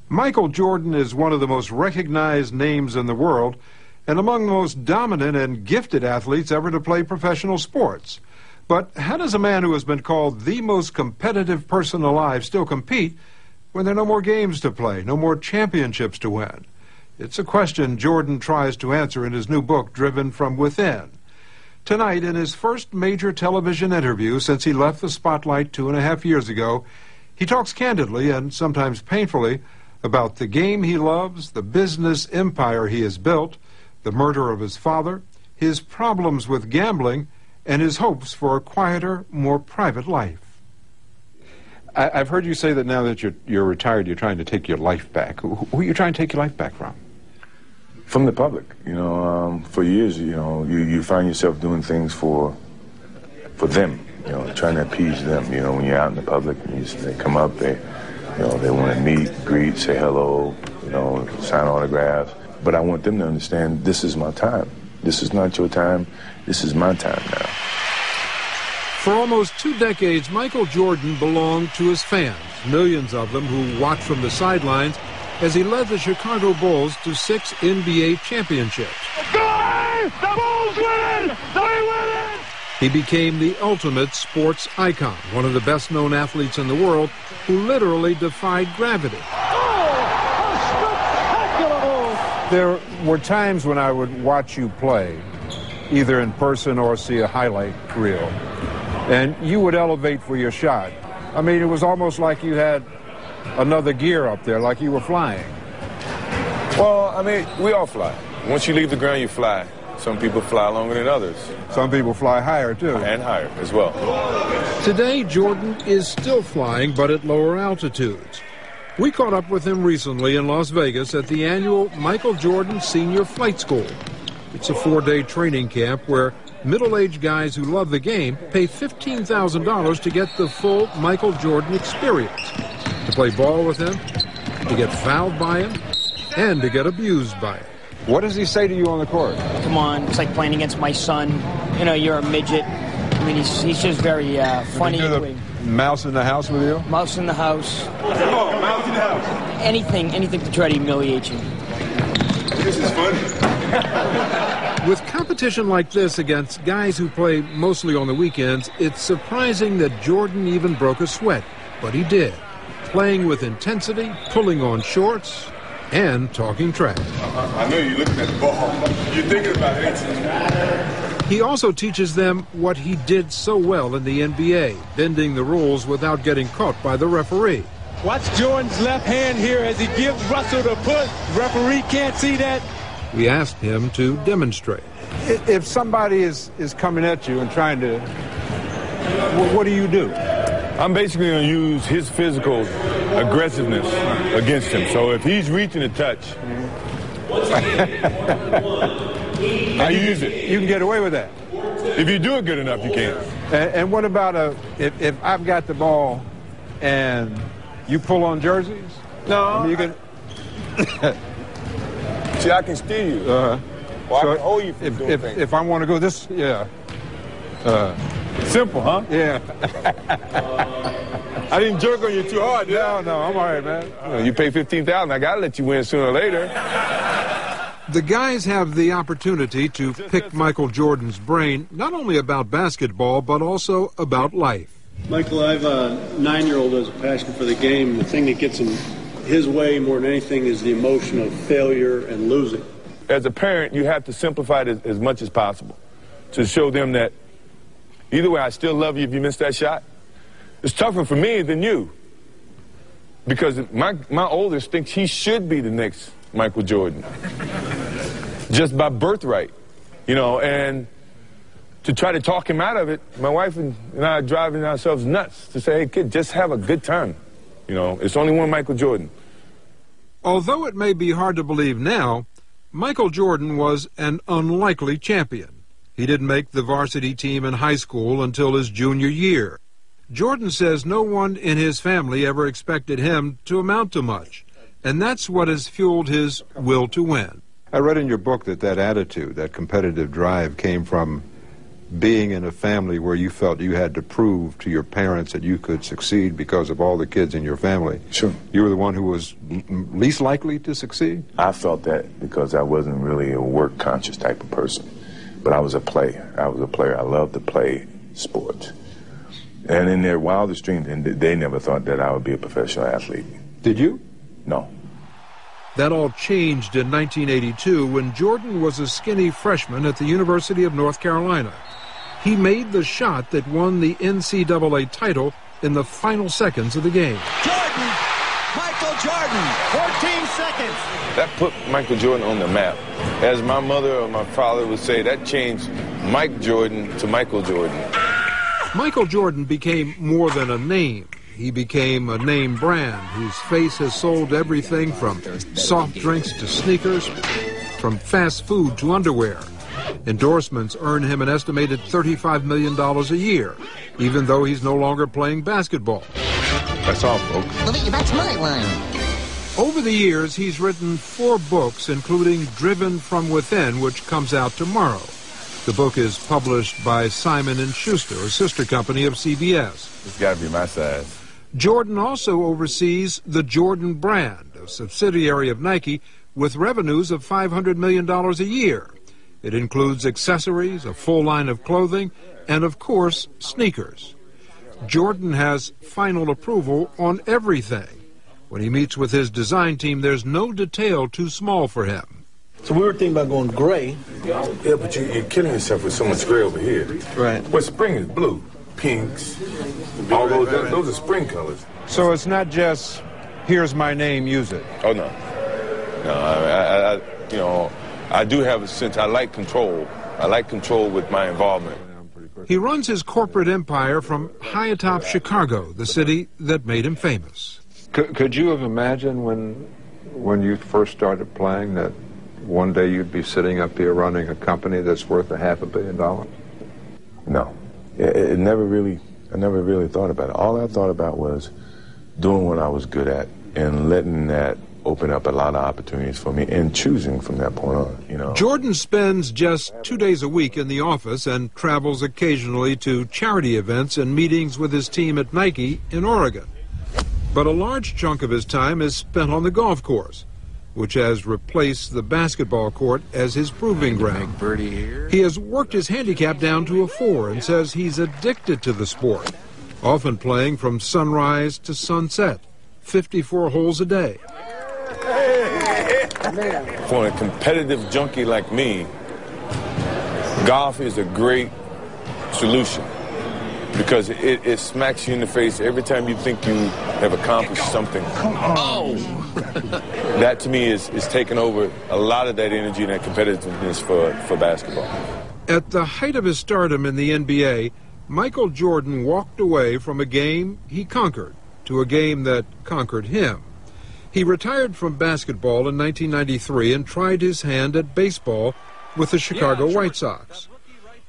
Michael Jordan is one of the most recognized names in the world and among the most dominant and gifted athletes ever to play professional sports. But how does a man who has been called the most competitive person alive still compete when there are no more games to play, no more championships to win? It's a question Jordan tries to answer in his new book, Driven from Within. Tonight, in his first major television interview since he left the spotlight 2.5 years ago, he talks candidly and sometimes painfully about the game he loves, the business empire he has built, the murder of his father, his problems with gambling, and his hopes for a quieter, more private life. I've heard you say that now that you're retired, you're trying to take your life back. Who are you trying to take your life back from? From the public. For years, you find yourself doing things for them, trying to appease them. When you're out in the public, and they come up, they want to meet, greet, say hello, sign autographs. But I want them to understand this is my time. This is not your time. This is my time now. For almost 2 decades, Michael Jordan belonged to his fans, millions of them who watched from the sidelines as he led the Chicago Bulls to 6 NBA championships. The Bulls win! They win it! He became the ultimate sports icon, one of the best-known athletes in the world who literally defied gravity. Oh, a spectacular move! There were times when I would watch you play, either in person or see a highlight reel, and you would elevate for your shot. I mean, it was almost like you had another gear up there, like you were flying. Well, I mean, we all fly. Once you leave the ground, you fly. Some people fly longer than others. Some people fly higher, too. And higher as well. Today, Jordan is still flying, but at lower altitudes. We caught up with him recently in Las Vegas at the annual Michael Jordan Senior Flight School. It's a 4-day training camp where middle-aged guys who love the game pay $15,000 to get the full Michael Jordan experience, to play ball with him, to get fouled by him, and to get abused by him. What does he say to you on the court? Come on, it's like playing against my son. You're a midget. I mean, he's just very funny. Does he do the mouse in the house with you? Mouse in the house. Oh, mouse in the house. Anything to try to humiliate you. This is funny. With competition like this against guys who play mostly on the weekends, it's surprising that Jordan even broke a sweat. But he did, playing with intensity, pulling on shorts, and talking trash. I know you're looking at the ball. You're thinking about it. He also teaches them what he did so well in the NBA, bending the rules without getting caught by the referee. Watch Jordan's left hand here as he gives Russell the push. Referee can't see that. We asked him to demonstrate. If somebody is coming at you and trying to, what do you do? I'm basically going to use his physical aggressiveness against him. So if he's reaching a touch, I use it. You can get away with that. If you do it good enough, you can. And what about if I've got the ball and you pull on jerseys? No. I mean, you can. See, I can steal you. Well, so I can hold you from doing things. If I want to go this, yeah. Simple, huh? Yeah. I didn't jerk on you too hard, did I? No, I'm all right, man. You pay $15,000, I got to let you win sooner or later. The guys have the opportunity to pick Michael Jordan's brain, not only about basketball, but also about life. Michael, I have a 9-year-old who has a passion for the game. The thing that gets him his way more than anything is the emotion of failure and losing. As a parent, you have to simplify it as much as possible to show them that either way, I still love you if you miss that shot. It's tougher for me than you because my oldest thinks he should be the next Michael Jordan just by birthright, and to try to talk him out of it, my wife and I are driving ourselves nuts to say, hey, kid, just have a good time. It's only one Michael Jordan. Although it may be hard to believe now, Michael Jordan was an unlikely champion. He didn't make the varsity team in high school until his junior year. Jordan says no one in his family ever expected him to amount to much, and that's what has fueled his will to win. I read in your book that attitude, that competitive drive, came from being in a family where you felt you had to prove to your parents that you could succeed because of all the kids in your family? Sure. You were the one who was least likely to succeed? I felt that because I wasn't really a work-conscious type of person. But I was a player. I loved to play sports. And in their wildest dreams, they never thought that I would be a professional athlete. Did you? No. That all changed in 1982 when Jordan was a skinny freshman at the University of North Carolina. He made the shot that won the NCAA title in the final seconds of the game. Jordan! Michael Jordan! 14 seconds! That put Michael Jordan on the map. As my mother or my father would say, that changed Mike Jordan to Michael Jordan. Michael Jordan became more than a name. He became a name brand whose face has sold everything from soft drinks to sneakers, from fast food to underwear. Endorsements earn him an estimated $35 million a year, even though he's no longer playing basketball. That's all, folks. That's my line. Over the years, he's written 4 books, including Driven from Within, which comes out tomorrow. The book is published by Simon & Schuster, a sister company of CBS. It's got to be my size. Jordan also oversees the Jordan brand, a subsidiary of Nike, with revenues of $500 million a year. It includes accessories, a full line of clothing, and, of course, sneakers. Jordan has final approval on everything. When he meets with his design team, there's no detail too small for him. So we were thinking about going gray. Yeah, but you're killing yourself with so much gray over here. Right. Well, spring is blue, pinks, all those are spring colors. So it's not just, here's my name, use it. Oh, no. No, I do have a sense, I like control. I like control with my involvement. He runs his corporate empire from high atop Chicago, the city that made him famous. Could you have imagined when you first started playing that one day you'd be sitting up here running a company that's worth $500 million? No. I never really thought about it. All I thought about was doing what I was good at and letting that open up a lot of opportunities for me and choosing from that point on, Jordan spends just 2 days a week in the office and travels occasionally to charity events and meetings with his team at Nike in Oregon. But a large chunk of his time is spent on the golf course, which has replaced the basketball court as his proving ground. He has worked his handicap down to a 4 and says he's addicted to the sport, often playing from sunrise to sunset, 54 holes a day. For a competitive junkie like me, golf is a great solution because it smacks you in the face every time you think you have accomplished something. Oh! That to me is taking over a lot of that energy and that competitiveness for basketball. At the height of his stardom in the NBA, Michael Jordan walked away from a game he conquered to a game that conquered him. He retired from basketball in 1993 and tried his hand at baseball with the Chicago White Sox.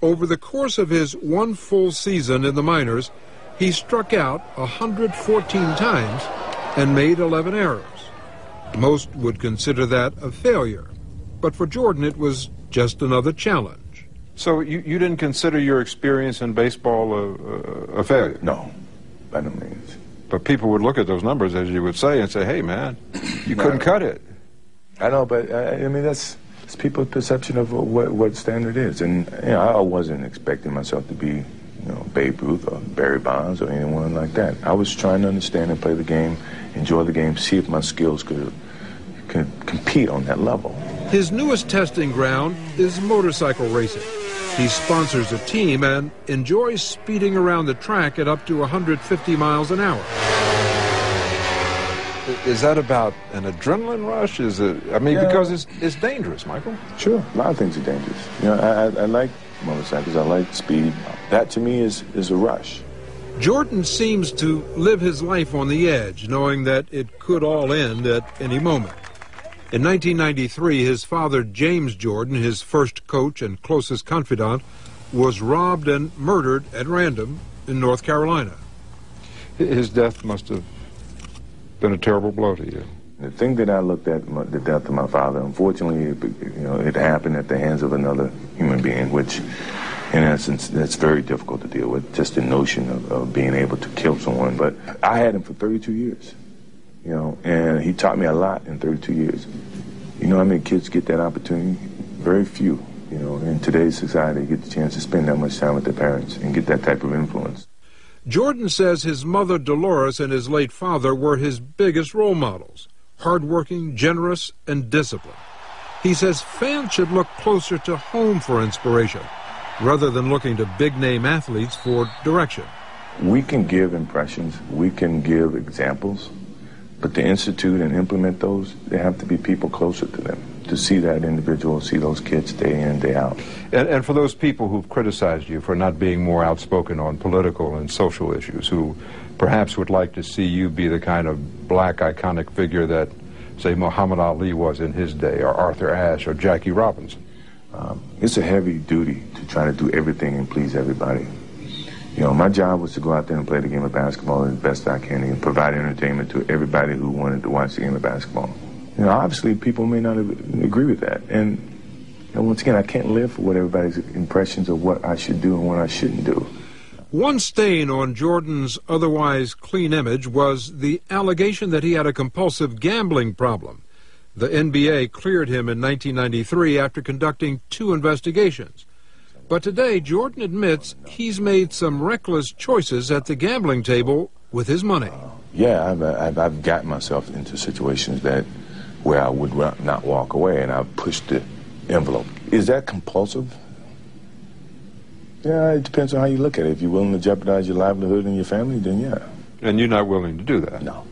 Over the course of his one full season in the minors, he struck out 114 times and made 11 errors. Most would consider that a failure, but for Jordan it was just another challenge. So you didn't consider your experience in baseball a failure? No, by no means. But people would look at those numbers, as you would say, and say, hey, man, you couldn't cut it. I know, but I mean, it's people's perception of what standard is. And I wasn't expecting myself to be, Babe Ruth or Barry Bonds or anyone like that. I was trying to understand and play the game, enjoy the game, see if my skills could compete on that level. His newest testing ground is motorcycle racing. He sponsors a team and enjoys speeding around the track at up to 150 miles an hour. Is that about an adrenaline rush? Is it? I mean, because it's dangerous, Michael. Sure, a lot of things are dangerous. I like motorcycles. I like speed. That to me is a rush. Jordan seems to live his life on the edge, knowing that it could all end at any moment. In 1993, his father, James Jordan, his first coach and closest confidant, was robbed and murdered at random in North Carolina. His death must have been a terrible blow to you. The thing that I looked at, the death of my father, unfortunately, it happened at the hands of another human being, which In essence, that's very difficult to deal with, just the notion of being able to kill someone. But I had him for 32 years, you know, and he taught me a lot in 32 years. You know how many kids get that opportunity? Very few, you know, in today's society, get the chance to spend that much time with their parents and get that type of influence. Jordan says his mother, Dolores, and his late father were his biggest role models, hardworking, generous, and disciplined. He says fans should look closer to home for inspiration, rather than looking to big-name athletes for direction. We can give impressions, we can give examples, but to institute and implement those, they have to be people closer to them, to see that individual, see those kids day in, day out. And for those people who've criticized you for not being more outspoken on political and social issues, who perhaps would like to see you be the kind of black iconic figure that, say, Muhammad Ali was in his day, or Arthur Ashe, or Jackie Robinson. It's a heavy duty to try to do everything and please everybody. You know, my job was to go out there and play the game of basketball as best I can and provide entertainment to everybody who wanted to watch the game of basketball. You know, obviously people may not agree with that. And you know, once again, I can't live for what everybody's impressions of what I should do and what I shouldn't do. One stain on Jordan's otherwise clean image was the allegation that he had a compulsive gambling problem. The NBA cleared him in 1993 after conducting 2 investigations. But today, Jordan admits he's made some reckless choices at the gambling table with his money. Yeah, I've gotten myself into situations where I would not walk away, and I've pushed the envelope. Is that compulsive? Yeah, it depends on how you look at it. If you're willing to jeopardize your livelihood and your family, then yeah. And you're not willing to do that? No.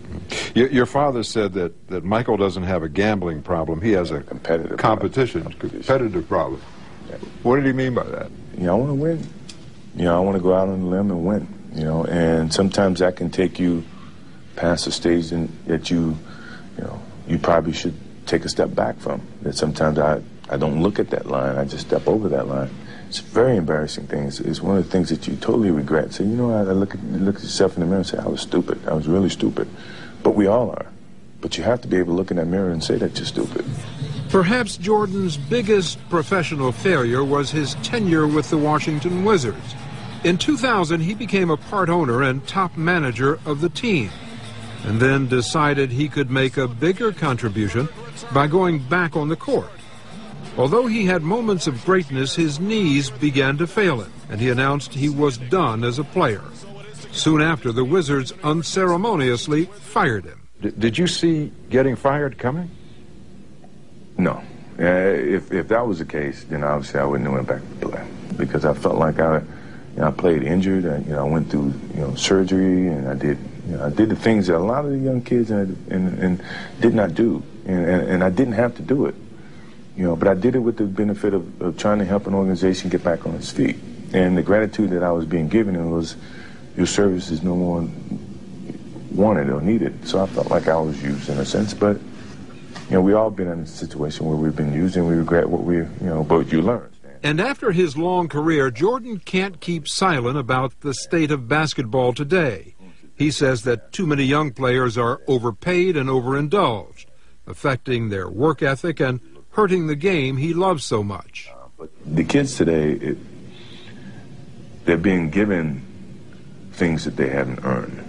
Your father said that Michael doesn't have a gambling problem. He has a competitive problem. Yeah. What did he mean by that? You know, I want to win. You know, I want to go out on a limb and win. You know, and sometimes that can take you past a stage that you probably should take a step back from. That sometimes I don't look at that line. I just step over that line. It's a very embarrassing thing. It's one of the things that you totally regret. So, you know, I look at yourself in the mirror and say, I was stupid. I was really stupid. But we all are. But you have to be able to look in that mirror and say that you're stupid. Perhaps Jordan's biggest professional failure was his tenure with the Washington Wizards. In 2000, he became a part owner and top manager of the team, and then decided he could make a bigger contribution by going back on the court. Although he had moments of greatness, his knees began to fail him, and he announced he was done as a player. Soon after, the Wizards unceremoniously fired him. Did you see getting fired coming? No. If that was the case, then obviously I wouldn't have went back to play, because I felt like I played injured. I went through surgery, and I did the things that a lot of the young kids and did not do, and I didn't have to do it. But I did it with the benefit of trying to help an organization get back on its feet. And the gratitude that I was being given was, your service is no more wanted or needed. So I felt like I was used in a sense. But, we all been in a situation where we've been used, and we regret what but you learn. And after his long career, Jordan can't keep silent about the state of basketball today. He says that too many young players are overpaid and overindulged, affecting their work ethic and hurting the game he loves so much. But the kids today, they're being given things that they haven't earned.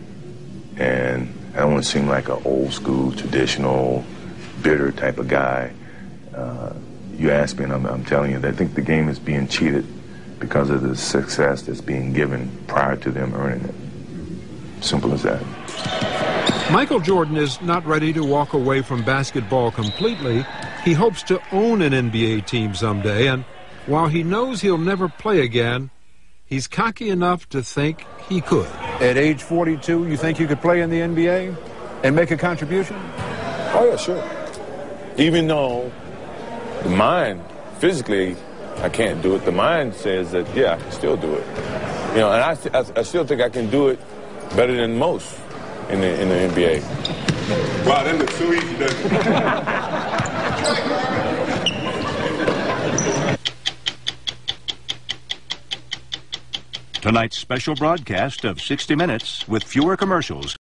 And I don't want to seem like an old school, traditional, bitter type of guy. You ask me, and I'm telling you that I think the game is being cheated because of the success that's being given prior to them earning it. Simple as that. Michael Jordan is not ready to walk away from basketball completely. He hopes to own an NBA team someday, and while he knows he'll never play again, he's cocky enough to think he could. At age 42, you think you could play in the NBA and make a contribution? Oh, yeah, sure. Even though the mind, physically, I can't do it, the mind says that, yeah, I can still do it. And I still think I can do it better than most in the NBA. Wow, that looks so easy, doesn't it? Tonight's special broadcast of 60 Minutes with fewer commercials